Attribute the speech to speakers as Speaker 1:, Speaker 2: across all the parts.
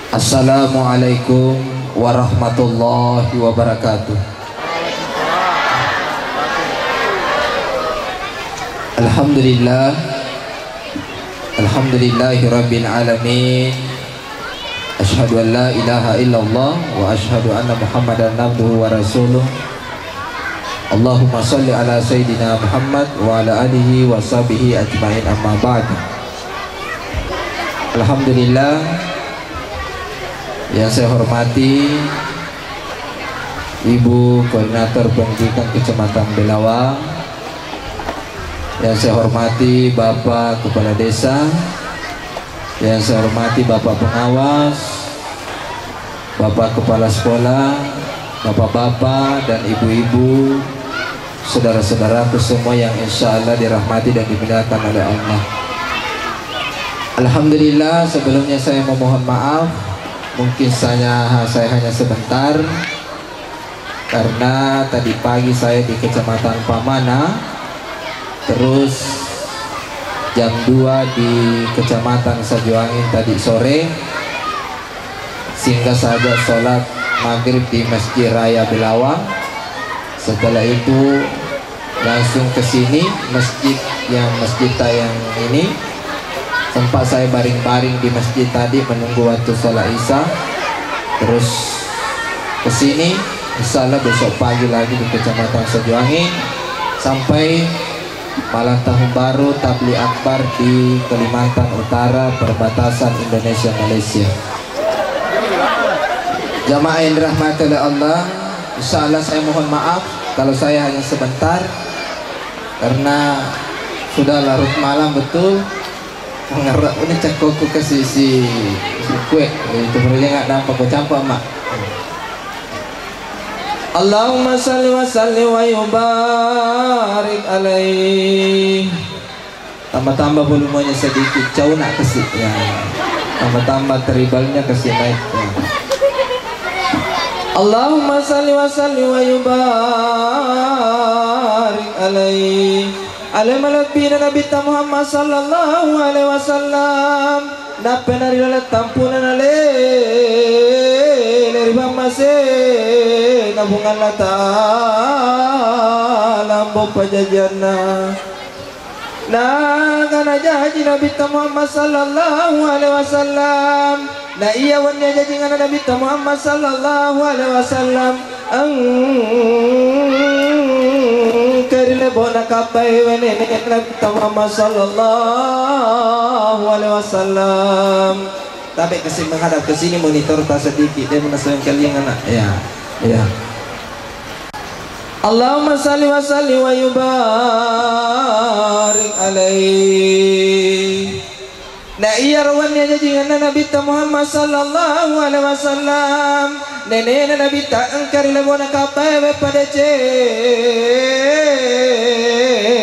Speaker 1: Assalamualaikum warahmatullahi wabarakatuh. Alhamdulillah, alhamdulillahirabbil alamin. Asyhadu an la ilaha illallah wa asyhadu anna Muhammadan abduhu wa rasuluh. Allahumma shalli ala sayyidina Muhammad wa ala alihi wa sahbihi ajmain, amma ba'd. Alhamdulillah, yang saya hormati Ibu Koordinator Pendidikan Kecamatan Belawang, yang saya hormati Bapak Kepala Desa, yang saya hormati Bapak Pengawas, Bapak Kepala Sekolah, Bapak-bapak dan ibu-ibu, saudara-saudaraku semua yang insya Allah dirahmati dan dimuliakan oleh Allah. Alhamdulillah, sebelumnya saya memohon maaf, mungkin saya hanya sebentar, karena tadi pagi saya di Kecamatan Pamana, terus jam 2 di Kecamatan Sajuangin tadi sore, sehingga saja sholat maghrib di Masjid Raya Belawang. Setelah itu langsung ke sini masjid yang ini. Sempat saya baring-baring di masjid tadi menunggu waktu sholat isya. Terus ke sini, insya Allah besok pagi lagi di Kecamatan Sajuangin, sampai malam tahun baru tabligh akbar di Kalimantan Utara, perbatasan Indonesia Malaysia. Jamaah yang dirahmati oleh Allah, insya Allah saya mohon maaf kalau saya hanya sebentar, karena sudah larut malam betul. Ngarep ini cekokku ke sisi kue itu perlu nggak nampak campur mak. Allahumma salli wa salli wa yubarik alaih. Tambah-tambah volumenya sedikit, jauh nak kesik ya. Tambah-tambah tribalnya kesik naik ya. Allahumma salli wa salli wa yubarik alaih. Alamalabina Nabi Muhammad sallallahu alaihi wasallam, napena rilala tampunan ale leri bamase nabungan lata lambo pajajana na kana jaji Nabi Muhammad sallallahu alaihi wasallam, na iya wanya jaji ngana Nabi Muhammad sallallahu alaihi wasallam karile bona kapai wene Nabi Muhammad sallallahu alaihi wasallam. Tapi kesini menghadap ke sini, monitor tak sedikit dia menasakan kalian anak ya. Allahumma salli wa salli wa yubarik alaih. Na iya rawannya jajingan Nabi Muhammad sallallahu alaihi wasallam, nenek Nabi tak angkari lebona kapai pada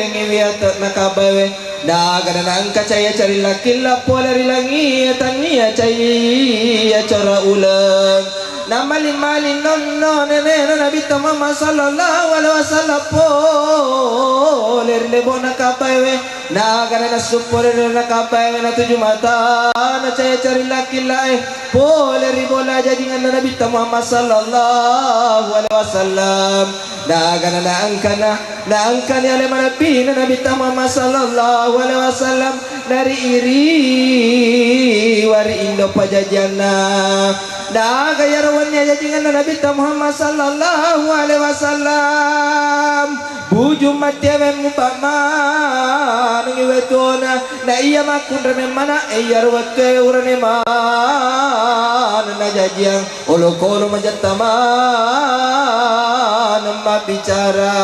Speaker 1: ngiwiatat nakabai da kadana angka caya cari laki lapor dari langit tania caya cara ulang nama limali nonno nenek Nabi Muhammad sallallahu alaihi wasallam poler lebona kapai na kadana supor nakabai na 7 mata na caya cari laki lae poler ribola jadingan Nabi Muhammad sallallahu alaihi wasallam. Dagan na angkana oleh Nabi Muhammad sallallahu alaihi wasallam dari iri wari Indo pajajana. Daga yarwannya jajingan Nabi Muhammad sallallahu alaihi wasallam, buju matyawe mubama ngiwetona na iya makun reme mana yarwake urane man na jajiang olokolo majataman bicara.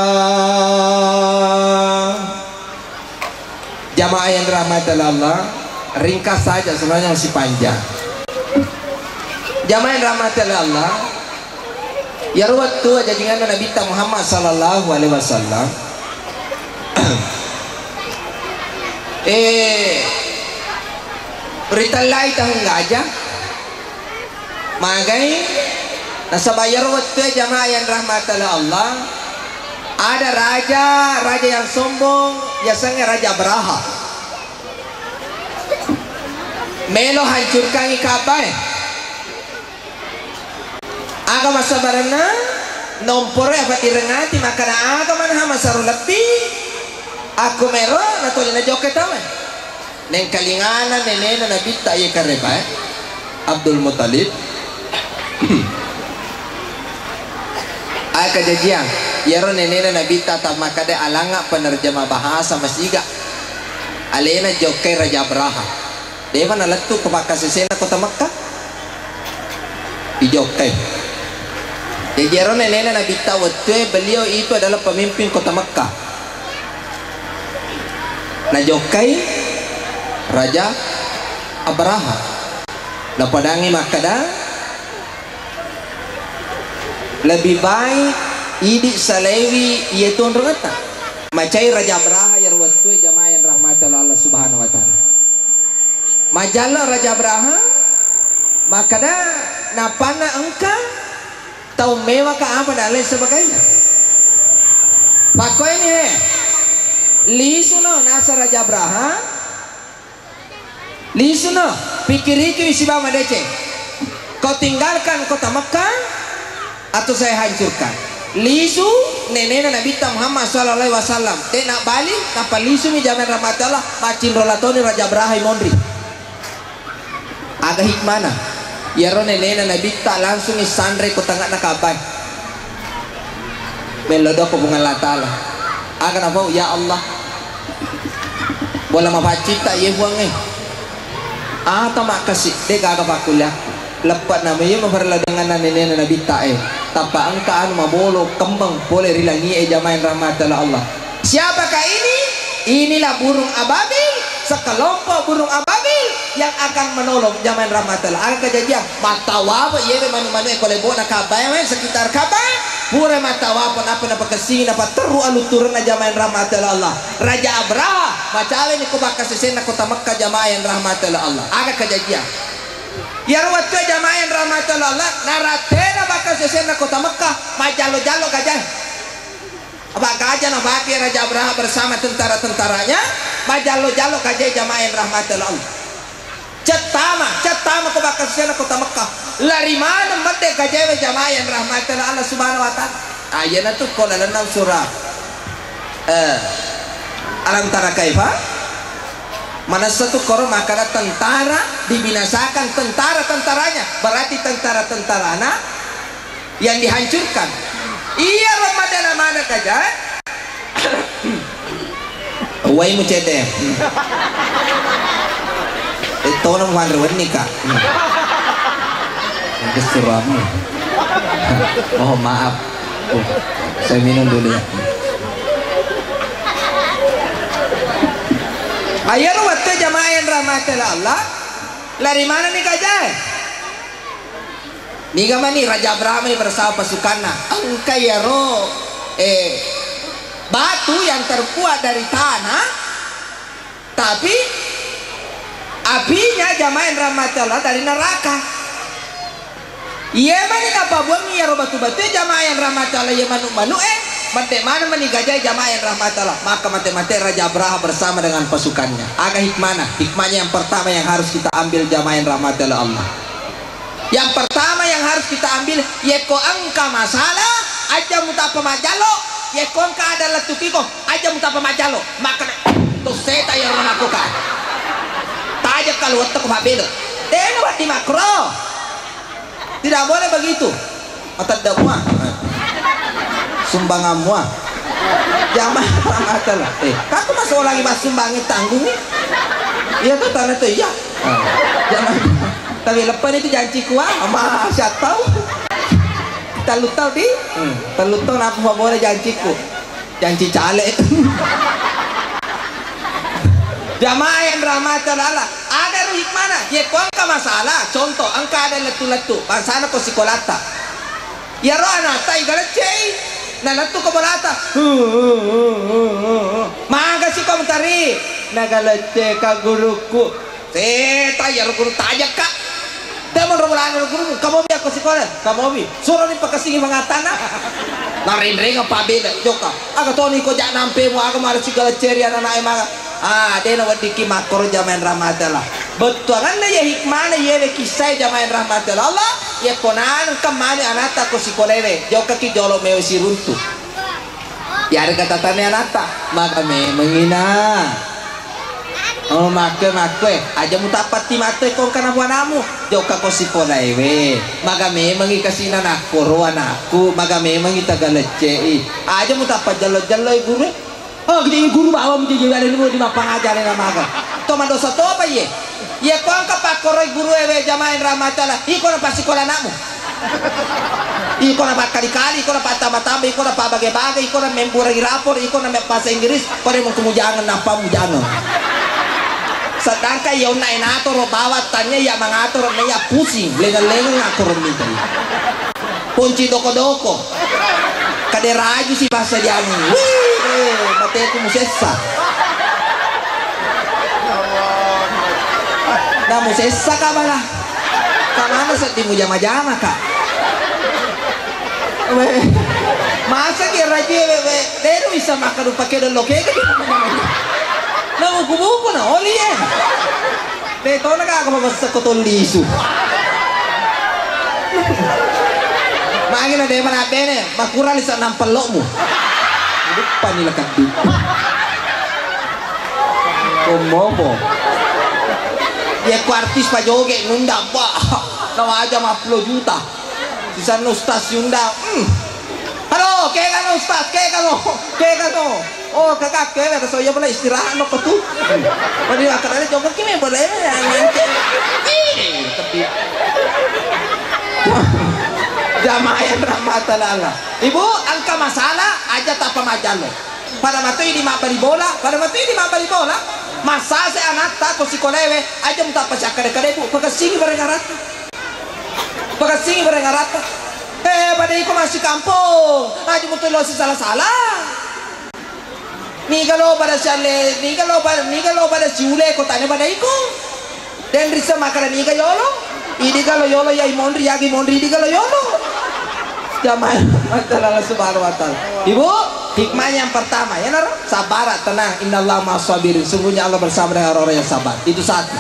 Speaker 1: Jamaah yang dirahmati Allah, ringkas saja sebenarnya masih panjang. Jamaah yang dirahmati Allah, ya ruwat tu jadingan Nabi Muhammad sallallahu alaihi wasallam. Berita lain tahu enggak aja. Magai nasa bayar waktu jamaah yang rahmat Allah, ada raja yang sombong, biasanya Raja Abraha. Melo hancurkan Ka'bah.
Speaker 2: aga masabarana nompore apa irengati makana aga manha masaru lebih aku mero na to na joket taman neng kalingana nenena nabi ta ye kareba Abdul Muttalib aka jajiang yaro nenena nabi ta makade alanga penerjemah bahasa masiga alena jokai Raja Abraha dewa nalatu kepakasesena kota Mekkah dijokai. Jadi yaro nenena nabi ta waktu beliau itu adalah pemimpin kota Mekkah. Nah jokai Raja Abraha nah padangi makada lebih baik idik salewi yaitu rengata macai Raja Abraha yarwatu jamaah yang rahmatullah Allah subhanahu wa ta'ala majalah Raja Abraha makada napana engka tahu mewah ke apa dan lain sebagainya pakai ini lisuno nasa Raja Abraha lisuno pikir-pikir isi bama dece kau tinggalkan kota Mekkah atau saya hancurkan lisu nenena Nabi Muhammad sallallahu alaihi wasallam dia nak balik tanpa lisu mi jaman rahmatullah macin rolatoni Raja Abraha imondri agak hikmana yaro nenena Nabi tak langsung isandre kota ngak nakabai melodo ko bunga Allah taala akan apa ya Allah bola mapacita ye buang atau makasih dia gak pakulah lepat namanya memperlah dengan nenena Nabi tae tanpa angka anu mabolo kembang boleh rilangi jamain rahmatullah Allah siapakah ini inilah burung ababil sekelompok burung ababil yang akan menolong jamain rahmatullah akan kejadian matawa ye manu-manu kolebo na kabay sekitar kabay pura matawa pun apa kesini apa teru alu turun jamain rahmatullah Allah Raja Abraha macam ini kubaka sesena kota Mekkah jamain rahmatullah Allah akan kejadian ya waktu jamaah yang rahmatullah Allah naratena bakal sesena kota Mekkah majalo-jalo gajah apa gajah nak pakai Raja Abraha bersama tentara-tentaranya majalo-jalo gajah jamaah yang rahmatullah Allah cetama kau bakal sesena kota Mekkah lari mana merdek gajah jamaah yang rahmatullah Allah subhanahu wa ta'ala ayana tu kola lenam surah alam tara kaifa mana satu korom makana tentara dibinasakan tentara-tentaranya berarti tentara-tentaranya yang dihancurkan iya Ramadan mana kaja wai mu cedem itu nama wandrawan nikah kesuramu mohon maaf saya minum dulu ya ayar waktu jamaah yang rahmatullah Allah lari mana nih gajah nih gamani Raja Abraha ini bersama pasukannya engkau yaro batu yang terbuat dari tanah tapi apinya jamaah yang rahmatullah dari neraka iya mana apa buat nih yaro batu-batu jamaah yang rahmatullah ya manu-manu mati mana menigajai jamaah yang rahmatullah maka mati-mati Raja Abraha bersama dengan pasukannya agak hikmahnya yang pertama yang harus kita ambil jamaah yang rahmatullah Allah yang pertama yang harus kita ambil yeko angka masalah aja muta pemajalo yeko angka adalah tukiko aja muta pemajalo maka tuh seta yang melakukan tajak kalau waktu kebabelo dia wati makro tidak boleh begitu atau dakwah sumbangan mua jamaah rahmatullah kaku masuk lagi mas sumbangin tanggung iya tuh tanah tuh iya jamaah tapi lepas itu janji kuah sama siapa tahu kita lutau di terlutau apa boleh janjiku janji caleg jamaah yang rahmatullah Allah ada hikmana ya kau angka masalah contoh angka ada letu-letu bangsana kau sikolata ya roh anak tai galecei nah natu keberata maka si komentari nagalece ka guruku seta ya guru tajak kak demon robulan guru kamu biar ke sekolah kamu bi suruh ni pakasih mangatana narin-ring apa beda joka aga toni ko jak nampe mu aga mara sigala ceri anak emang dena wadiki makor jamaah rahmatullah betul kan ya hikmahnya ya kisah jamaah rahmatullah Allah ya konan kamani anata ko si kolewe joka ki jolo mewe si runtu ya kata tane anata maka me mengina oh make aja mutapati mate kong kana buanamu joka ko si kolewe maka me mengi kasina nakko roanaku maka me mengi tagalecei aja mutapat jalo-jalo guru oh gede guru bawa menjadi ada di mapangajaran nama toma dosa to apa ye ye kong kapakoroi guru ewe jamain rahmatullah iko na pasikola namu iko na kali-kali iko na patama-tama iko na pabage-bage iko na membura rapor iko na bahasa Inggris kore mo kumujangan napa mujangan sedangkan yaw na inator o bawat tanya ya mangator na ya pusing lengan-lengan ngator minta punci doko-doko kaderaju si bahasa jamu mate ko musesa na musesa ka bala kamana sa di mo jama-jama ka masa kira raja dero bisa makan pakai dan loke ka na buku-buku na oli eh dito nakakapabasa ko tong liso maangin na deman natin eh makurang isa ng palo mo lupa nila kadip kumobo ya kuartis pa joge nunda pa nawaja ma-upload juta sisa no stasyon da halo kaya ka no ustaz kaya ka no oh kakak kaya so ya pala istirahat no patu pwede akarali joget kimi boleh tapi jamaah yang rahmatullah ibu angka masalah aja tak pemajalo pada mati di mabali bola masa se anak tak ko si kolewe aja muta pa siya kare-kare bu pagkasingi berengarat pada iko masih kampung aja mutulo si salah-salah ni kalau pada siule ko tanya pada iko dan risa makanan ni yolo ini kalau yolo ya imondri di kalau yolo jamaah Allah subhanahu wa ta'ala ibu hikmah yang pertama ya nara sabar tenang innallaha ma'as-sabirin sungguhnya Allah bersama dengan orang-orang yang sabar itu satu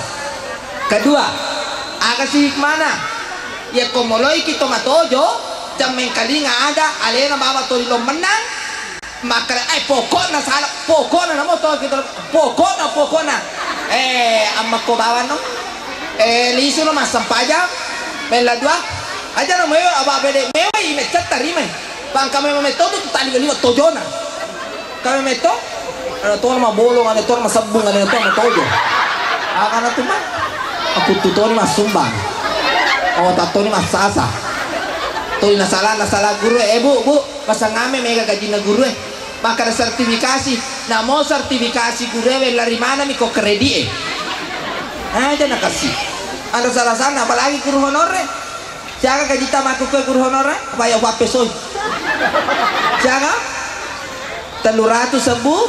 Speaker 2: kedua akasi hikmana ya komoloi kita matojo jameng kali nggak ada alena bawa tolilo menang maka pokoknya salah pokoknya namo to kita pokoknya amma ko bawa no lisu no masam pajak bela dua aja no mewe aba bede mewe ime chatari me bang kami memeto tu tali liwa tojona kami meto ana to ma bolong ana to ma sabung ana to ma tojo ana tu mah aku tutori mas sumbang oh tato ni mas sasa to na salah guru bu masa ngame mega gaji na guru maka ada sertifikasi na mau sertifikasi guru lari mana mi ko kredi aja nak kasih ada salah sana apalagi guru honor siapa gaji tamaku ke guru honor apa ya wape soy siapa 300 sembuh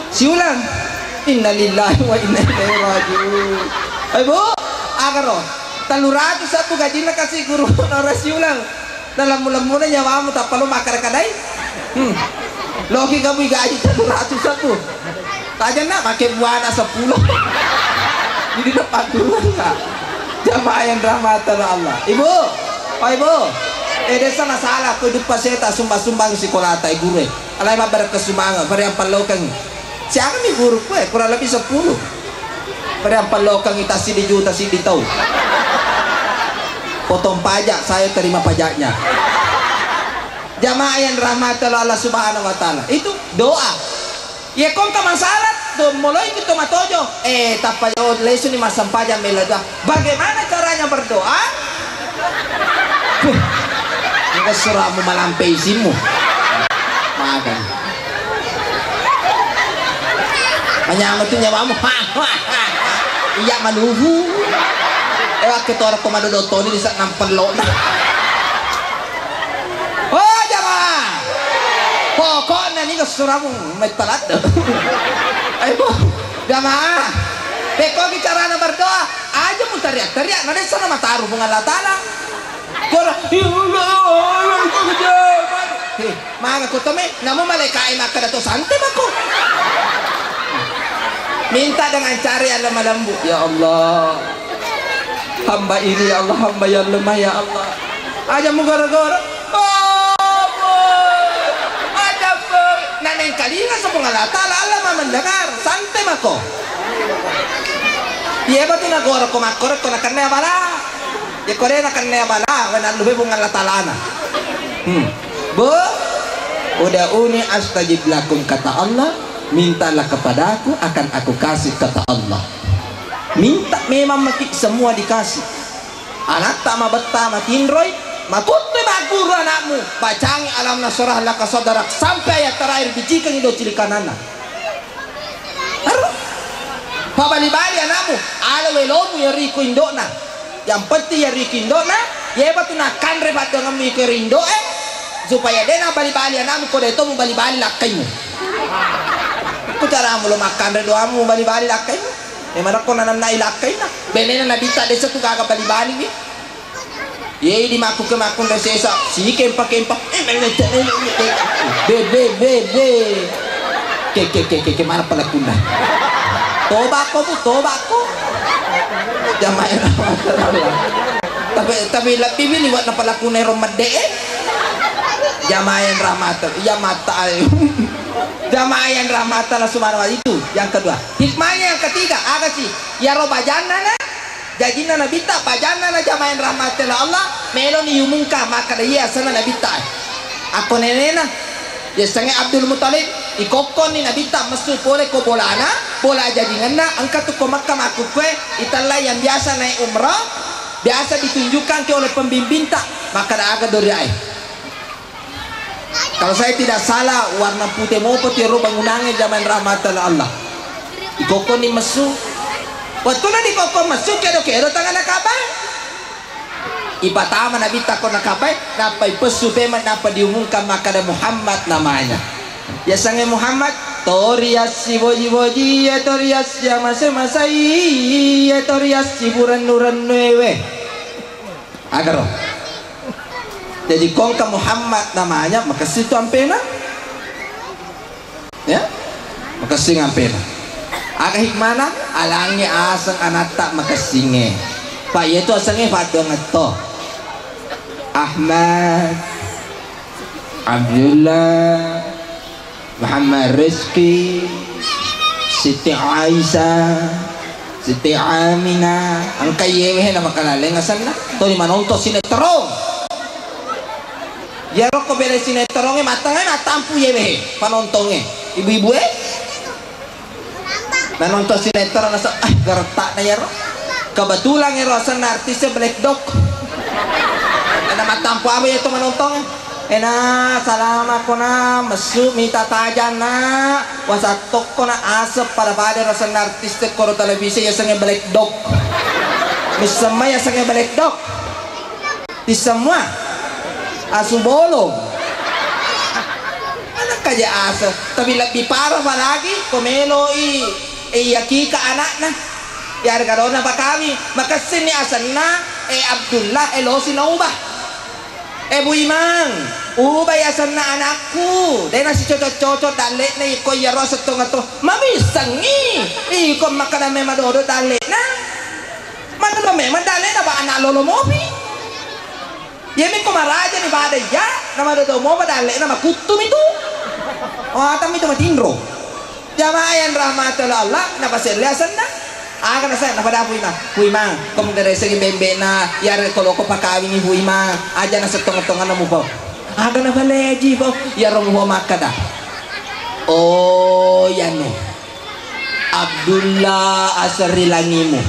Speaker 2: siulang innalillahi wa inna ilaihi rajiun ibu agar 300 satu gaji nak kasih guru honor siulang dalam mula-mula nyawamu tak perlu makar kadai logi kamu gaji 100 satu aja nak pakai buana 10 jadi dapat dulu enggak jamaah yang rahmatullah Allah ibu desa masalah kudu paseta sumbang si kolata guru alai mabar kesumbangan pada yang palokang siapa mi guru kurang lebih 10 pada yang palokang kita sidi juta sidi tahu potong pajak saya terima pajaknya jamaah yang rahmatullah Allah subhanahu wa ta'ala itu doa ya kong ka masalah do mulai kita matojo tapayo lesu ni masam pajak melada bagaimana caranya berdoa enggak suramu malampai simu makan menyamut tu nyawamu iya maluhu ketua komando dotoni di saat nampel lo oh jamaah pokoknya ni kesuramu metalat ayo jamaah beko bicara berdoa aja mu teriak nanti sana mataruh pengalat tanah kora mga kutome namu malaikai maka dato santai mako minta dengan cari alam lembu ya Allah hamba ini ya Allah, hamba yang lemah ya Allah. Aja mu gara-gara oh boy ada boy naneng kalinga sa pangalata ala mendengar santai mako iya ba tinagora ko makor ko nakanaya bala ya kore nakanaya bala wana lube pangalata lana bo udah uni astajib lakum kata Allah, mintalah kepadaku akan aku kasih kata Allah. Minta memang mati semua dikasih. Anak tak mabetta matinroy makutoy maguru anakmu bacangi alam nasrah laka sadarak sampai ayat terakhir bijikan itu cilikanana aduh pabali-bali anakmu ala welomu ya riku indona yang penting ya riku indona ya batu nakan rebat dengan mikir indo supaya dena bali-bali anakmu kode itu mau bali-bali lakaimu ku cara mu lo makan redoamu bali-bali lakaimu emang aku nanam na ilakai na benena nabita desa tu kagak bali-bali ni ye di maku ke makun desa si kempak ke mana pelakuna tobako jamaah tapi lebih pilih buat pelakuna romade jamaah rahmat ya mata jamaah yang rahmat Allah subhanahu itu yang kedua. Hikmahnya yang ketiga apa sih ya roba jannah jajina nabita pajana na jamain rahmatil Allah melon yumungka maka dia sana nabita aku nenena ya sange Abdul Muttalib ikokon ni nabita mesu pole ko bolana bola jadinganna angkat tu ko Makkah aku kue italla yang biasa naik umrah biasa ditunjukkan ke oleh pembimbing tak maka dah agak doriai kalau saya tidak salah warna putih mau putih ro bangunannya jamain rahmatil Allah ikokon ni mesu waktu nanti kau masuk kero tangan nakabai ipatama nabi takon nakabai napai pesu pema napa diumumkan maka ada Muhammad namanya ya sange Muhammad torias si boji ya torias ya masai ya torias si buran newe agar jadi kongka Muhammad namanya maka situ ampena ya maka sing ampena aga hikmana alangi asang anak tak makasinge pak itu asangnya padong atau Ahmad Abdullah Muhammad Rizki Siti Aisyah Siti Aminah angka yewe na makalale ngasan na to di manonto sinetron ya roko bere sinetronnya matangnya natampu yewe panontongnya ibu-ibu nonton sinetron nasa gertak na yaro kebetulan yaro asan artisnya Black Dog ada matampu apa itu menonton salam ako na masu mita tajan na wasatok ko na asap pada asan artisnya koro televisi yasangnya Black Dog misalnya yasangnya Black Dog di semua asu bolong anak aja asap tapi lebih parah lagi komelo yakika anak na yar karona pa kami makasin ni asan na Abdullah losi na ubah Bu Imang ubah asan na anakku dahil na si cocot dali na iko yaro sa tunga to mamisangi iko makaname madodo dali na makaname madali na ba anak lolo mo yemi ko maraja ni bada ya na madodo mo madali na makutum itu atam itu matindro jamaah yang rahmatullah Allah napa serliasan na akan saya napa dah puima kamu dari segi bembe na yar kalau ko pakawin ni puima aja na setengah-tengah na mo po akan napa leji po yar mo makada oh yano Abdullah asari langimu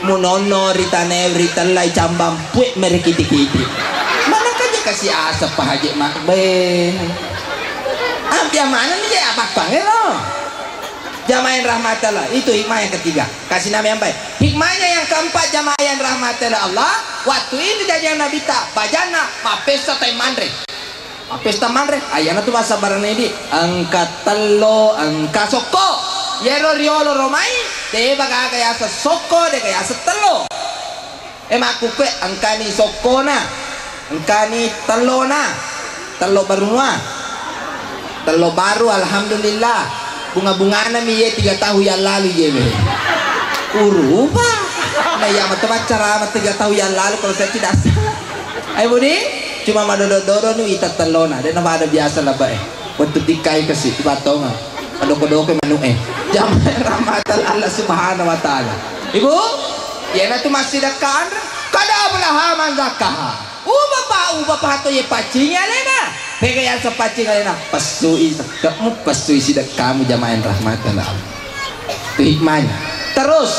Speaker 2: munono ritane ritalai cambam puet merekiti-kiti mana kaje kasih asap pahaje mak be ampian mana ni ya apa lo jamaah yang rahmatullah itu hikmah yang ketiga kasih nama yang baik hikmahnya yang keempat jamaah yang rahmatullah Allah waktu ini jajan Nabi tak bajana ma pesta mandre pesta mandre ayana tu masa barang ini angkat telo angkat soko yero riolo romai de baga kaya sa soko de kaya sa telo emaku kue angkani soko na angkani telo na telo barunwa telo baru alhamdulillah bunga-bunga na miye 3 tahun yang lalu ye urubah Nah ya teman cara 3 tahun yang lalu kalau saya tidak salah. Ayo Budi, cuma madodo-dodo nu ita telona, dan nama ada biasa lah bae. Waktu dikai kasih batonga, adok-adok manu Jamaah rahmatan Allah Subhanahu Wa Taala. Ibu, ya na tu masih dekat, kada belah manzakah. Bapak tu ye pacing alena. Pegayan sa pacing alena. Pasui sidak kamu jamaah rahmatan Allah. Itu hikmahnya. Terus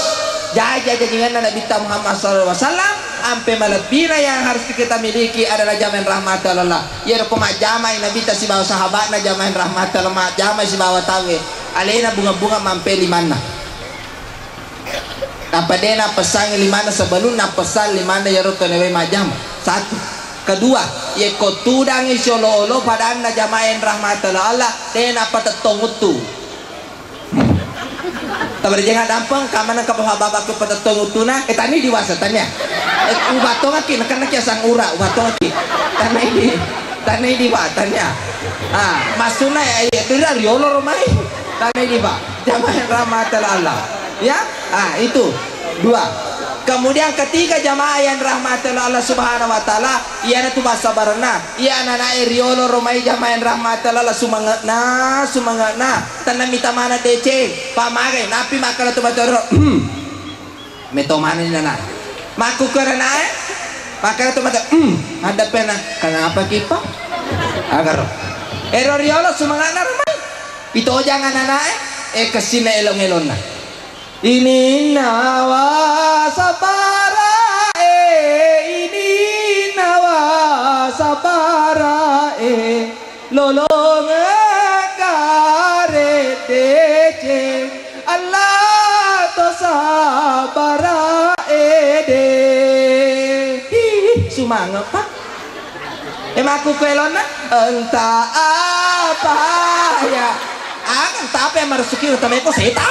Speaker 2: jaga dengan Nabi Muhammad SAW sampai malabira yang harus kita miliki adalah jamaah rahmatan Allah. Ya rekomah jamaah Nabi ta si bawa sahabatna jamaah rahmatan Allah, jamaah si bawa tawe. Alena bunga-bunga mampe limana. Apa dena pesang limana sebelum na pesan limana ya rotonewe majam. Satu. Kedua, ye kotudang isyolo-olo pada anda jamaah rahmatan Allah dena patetong utu. Tabar jangan dampang kamana ka baba ke patetong utuna tani diwasa tanya. Ubatonga ki nak sang ura ubatonga ki. Tanai di tanya. Masuna ya dira riolo romai. Tanai di jamaah rahmatan Allah. Ya, itu 2. Kemudian ketiga jamaah yang rahmatan Allah Subhanahu Wa Taala, iana tu bahasa barna, iana na riolo romai jamaah yang rahmatan Allah sumangana, tanam mita mana DC, pamare, napi makala tu baca meto mana ni nana, maku kerana makala tu baca ada pena, kenapa kita? Agar riolo sumangana romai, itu jangan nana kesina elong-elong na. Ini nawa sabara ini nawa sabara lolong kare dece Allah to sabara de sumanga pak emaku pelona entah apa ya entah apa yang merasuki utama ko setan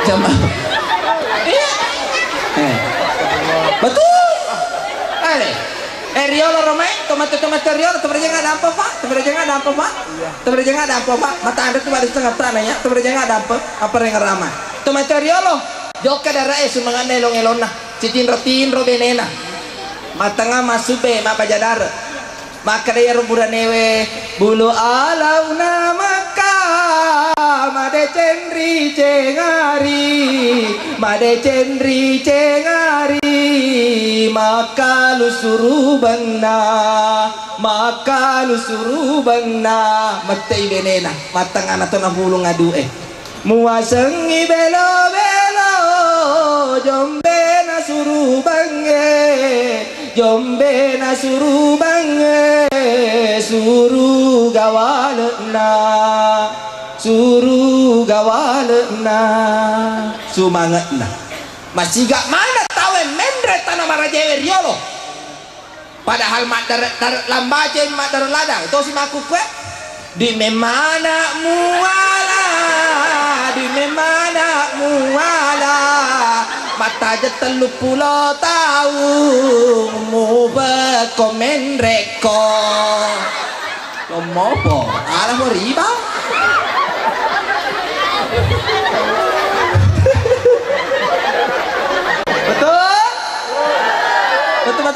Speaker 2: jamaah betul riolo romai tomato riolo jangan ada apa pak jangan ada apa pak mata anda tuh ada setengah tanahnya jangan ada apa yang ramai tomato riolo joka darah sumangan elong-elona citin benena matanga masube mapajadar maka dia ruburan newe bulu alauna maka made cendri cengari maka lu suruh bangna mate benena matang anak tu nabulung adu muasengi belo jombe na suruh bange suruh gawalna sumangatna masih gak mana tahu mendret tanah marajewe riolo padahal madar lambaje madar ladang itu si maku kue di memana muala mata aja telu pulau tahu mu berkomen reko ngopo alah mau riba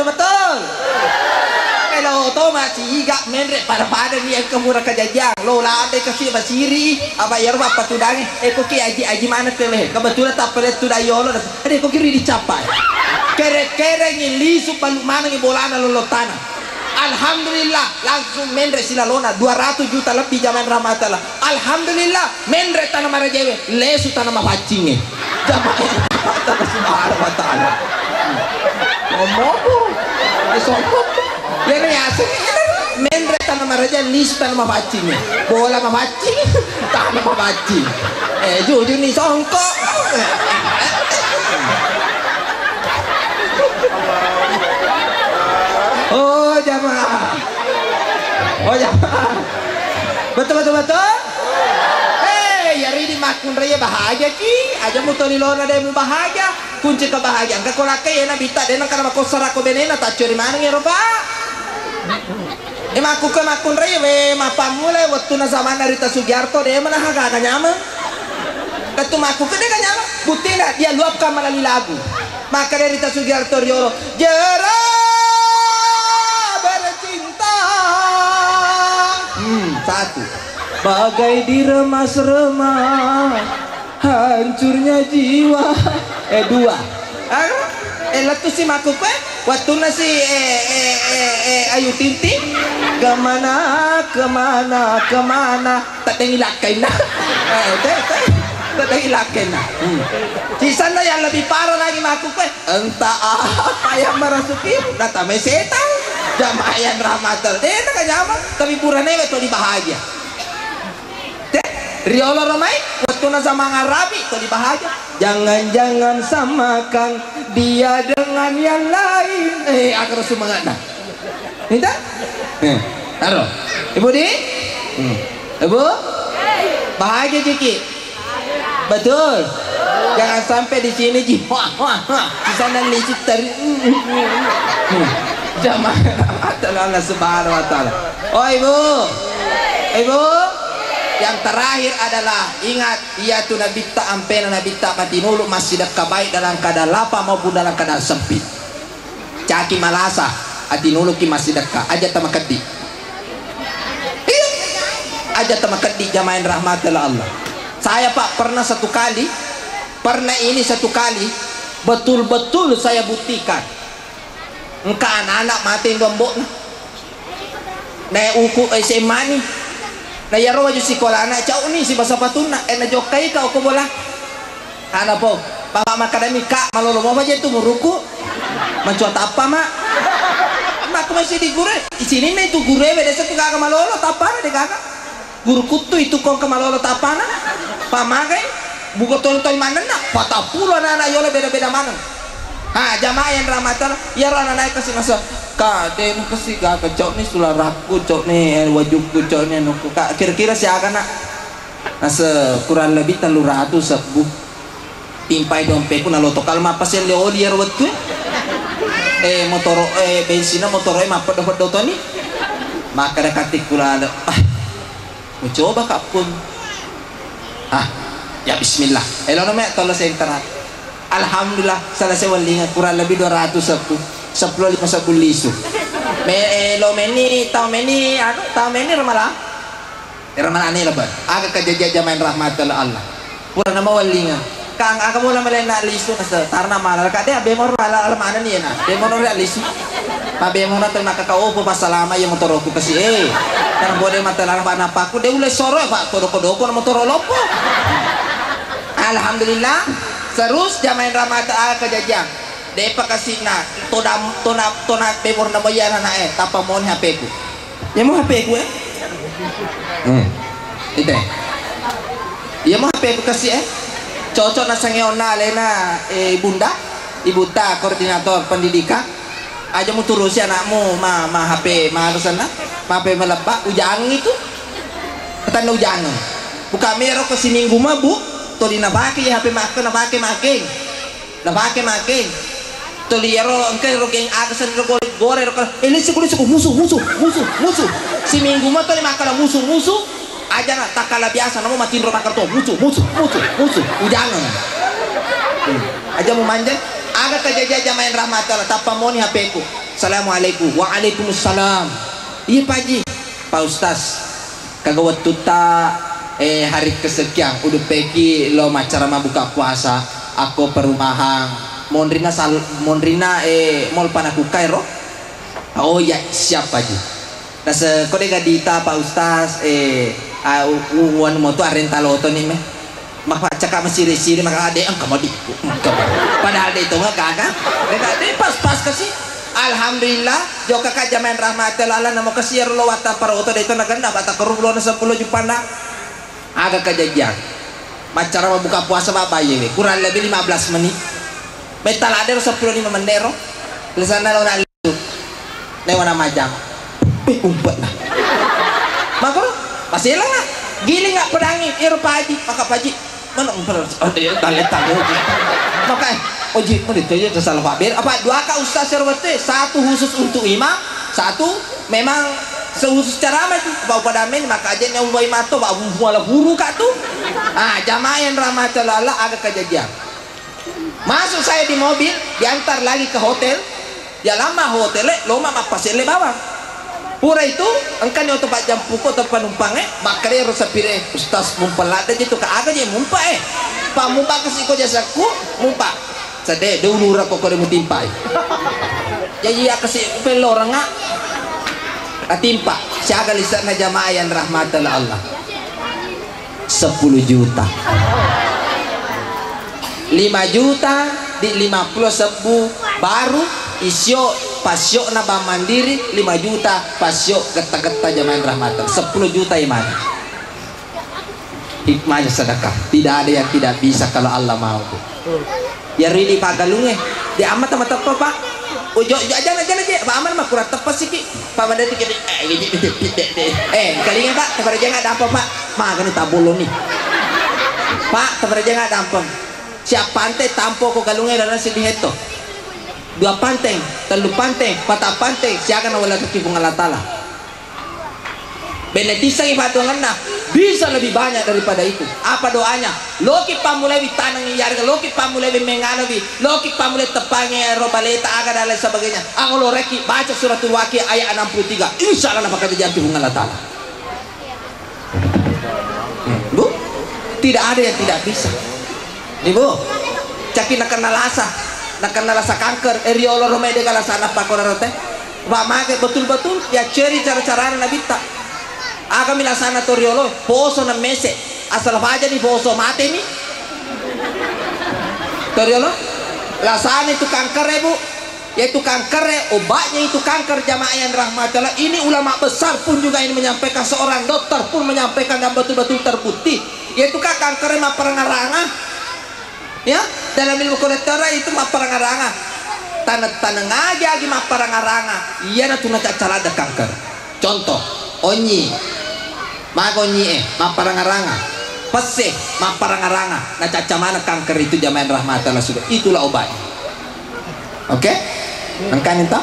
Speaker 2: betul kalau to masih gak menrek pada ni yang kemurah kejajang lo lah ada kasih basiri apa ya rumah patudangi koki aji mana tele kebetulan tak pelet tu dayolo ada koki dicapai kere ngili supalu mana ngbolana lo tanah alhamdulillah langsung menrek silalona 200 juta lebih zaman ramatala alhamdulillah menrek tanah marajewe lesu tanah mafacingnya jamaah Subhanahu Wa Taala ngomong sokop ya nih asik menre tanah maraja lis tanah mafacing bola mafacing tanah mafacing jujur nih songkok oh jamaah betul yari di makun raya bahagia ki aja mutoni lona deh bahagia kunci kebahagiaan kakolake ya nabita dena karena makosara ko benena tak curi mana ya roba aku ke makun raya we mapamule waktu na zaman Rita Sugiarto deh mana haga nyama Ketum aku kede kan nyama butina dia luapkan melalui lagu. Maka dari Rita Sugiarto Rioro jera bercinta. Satu bagai diremas-remas hancurnya jiwa. Dua letu si makupe waktu nasi Ayu Ting kemana tak tengilakin nah tak tengilakin nah di sana yang lebih parah lagi makupe entah apa yang merasuki data mesetan jamaah yang rahmatul tak nyama tapi purane itu di bahagia Riolo Romai waktu nasa mangarabi itu di bahagia. Jangan-jangan samakan dia dengan yang lain. Aku harus semangat dah. Minta? Taruh. Ibu di? Ibu? Bahagia dikit. Betul. Jangan sampai di sini ji. Di sana licik tari. Jamaah Allah Subhanahu wa taala. Oh ibu. Ibu? Yang terakhir adalah ingat ia tu nabi tak ampena nabi tak patinulu masih dekat baik dalam keadaan lapang maupun dalam keadaan sempit. Caki malasa atinulu ki masih dekat aja tamakadi. Aja tamakadi jamain rahmatullah Allah. Saya Pak pernah satu kali betul-betul saya buktikan. Engkau anak-anak mati lombok naik uku SMA nih. Na yaro waju sekolah anak cau ni si basa patuna na jokai kau ko bola ana po bapa makadami ka malolo mo aja itu muruku mencuat apa mak aku masih di gure di sini nih itu gure beda satu kakak malolo tapana deh kakak guru kutu itu kong ke malolo tapana pamagai buka tol mana nak patah puluh anak yole beda-beda mana jamaah yang rahmatan ya anak naik kasih masa kade nu kasih kakak cok nih sularaku cok nih wajubku cok nih nuku kak kira-kira si akan nak nase kurang lebih 300 sebu timpai dompetku nalo tokal mapas yang leo liar waktu motoro bensina motoro mapet dapat doto nih maka dekatik pula ada mau coba kapun ya bismillah namanya tolong saya interat alhamdulillah selesai walingan kurang lebih 200 sebu 10 lisu lo meni tau meni ramalah ni lebar agak kejadian main rahmatullah Allah pura nama walingan kang agak mula melena lisu nasa tarna malah kade abemor ala mana ni na abemor lisu abemor na tol nakakaupo pasalama yung motoroku kasi karena boleh matalarang pa napaku de ulay soro pa kodoko na motorolopo alhamdulillah terus jamain rahmatullah kejadian depa kasih na tona pemor na bayaran na tapa mo HP ko ya mo HP ko ite ya mo HP ko kasi cocok na sangeon na alena ibu ta koordinator pendidikan aja mo turusi anakmu ma HP maharusan na ma HP malaba ujang itu katanya ujang buka mero kasi minggu ma bu to dinabaki ya HP makin nabaki makin toliero engke rogeng akasan gore ini sikulisu musuh si minggu mah toli makan musuh aja na takala biasa namo matin ro makan to musuh ujangan aja mau manjan aga kejadian main rahmatullah tapamoni HP ku assalamualaikum waalaikumsalam iya Pak Pak Ustaz kagawat tuta hari kesekian udah peki lo macara buka puasa aku perumahan Monrina mall panaku kairo oh ya siapa aja nah kode gadita Pak Ustaz uwan mo to arentaloto ni me makacaka masiri-siri maka ade ang kamadiku padahal dito nga kakak ade pas kasi alhamdulillah jo kakak jamain rahmatullah na mo kasi lo wata paroto dito naganda bata karulo na 10 jupana aga kejadian macara mabuka puasa babaye kurang lebih 15 menit metal ada 15 menit lesana lo na liu lewana majang umpet lah maka masih lang nga giling nga pedangin iro paji maka paji mana umpet talit maka oji mo dito yun sa salah apa dua ka ustaz serwate satu khusus untuk imam satu memang Seusus ceramah itu bau pada men maka aja yang ulai mato bau muala huru kak tuh. Jamaah yang rahmatullah Allah ada kejadian. Masuk saya di mobil, diantar lagi ke hotel. Ya lama hotelnya, loma mapasele bawah. Pura itu, engkan yang tempat jam pukul tempat numpangnya, makanya harus sapire ustaz mumpalada gitu ke aga je mumpa Pak mumpa kasih ko jasaku mumpa. Sade dulu ra ko ko mutimpai. Jadi ya kasih pelorang atimpa siaga lisan na jamaah yang rahmatan Allah 10 juta 5 juta di 50 baru isyo pasyo na ba mandiri 5 juta pasyo geta-geta jamaah yang rahmatan 10 juta iman hikmahnya sedekah tidak ada yang tidak bisa kalau Allah mau ya rini pagalunge di amat sama tepa pak ujo aja Pak Aman mah kurang tepat sih ki Pak Aman detik kalinya Pak tebar aja nggak ada apa Pak makan nih tabulon nih Pak tebar aja nggak ada apa siap pantai tampo ko galungnya dan nasi diheto 2 panteng 3 panteng 4 panteng siakan wala kaki pengalatala benetisa ibadah nah bisa lebih banyak daripada itu. Apa doanya? Loki pamulai tanang yarga, loki pamulai menganabi, loki pamulai tepangnya robaleta aga dan lain sebagainya. Ang loreki baca suratul Waqiah ayat 63. Insyaallah bakal terjadi hubungan Allah Taala. Bu, tidak ada yang tidak bisa. Nih Bu, caki nak nalasa kanker, eriolo romede kala sana pakorarote. Pak make betul-betul ya ceri cara-cara Nabi tak. Aga milasana toriolo poso na mese asal aja nih poso mati nih toriolo lasana itu kanker Bu yaitu kanker obatnya itu kanker jamaah yang rahmatullah ini ulama besar pun juga ini menyampaikan seorang dokter pun menyampaikan dan betul-betul terbukti yaitu kanker mah perangaranga ya dalam ilmu kedokteran itu mah perangaranga tanah aja lagi mah perangaranga iya na tuna cara ada kanker contoh onyi magonyi maparangaranga pese maparangaranga na cacamana kanker itu jamaah rahmatullah sudah itulah obatnya oke angkan itu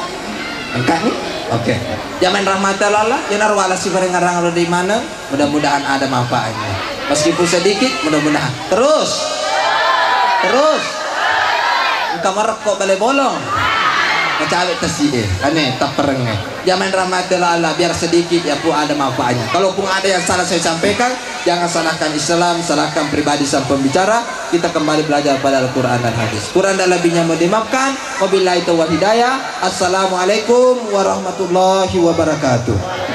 Speaker 2: angkan nih oke jamaah rahmatullah ya narwala si parangaranga di mana mudah-mudahan ada manfaatnya meskipun sedikit mudah-mudahan terus kamar kok balik bolong ngecawet tersih aneh tak perengnya zaman rahmatullah Allah biar sedikit ya pun ada manfaatnya kalaupun ada yang salah saya sampaikan jangan salahkan Islam salahkan pribadi sang pembicara kita kembali belajar pada Al-Quran dan hadis kurang dan lebihnya mau dimaafkan wabillahi taufiq hidayah assalamualaikum warahmatullahi wabarakatuh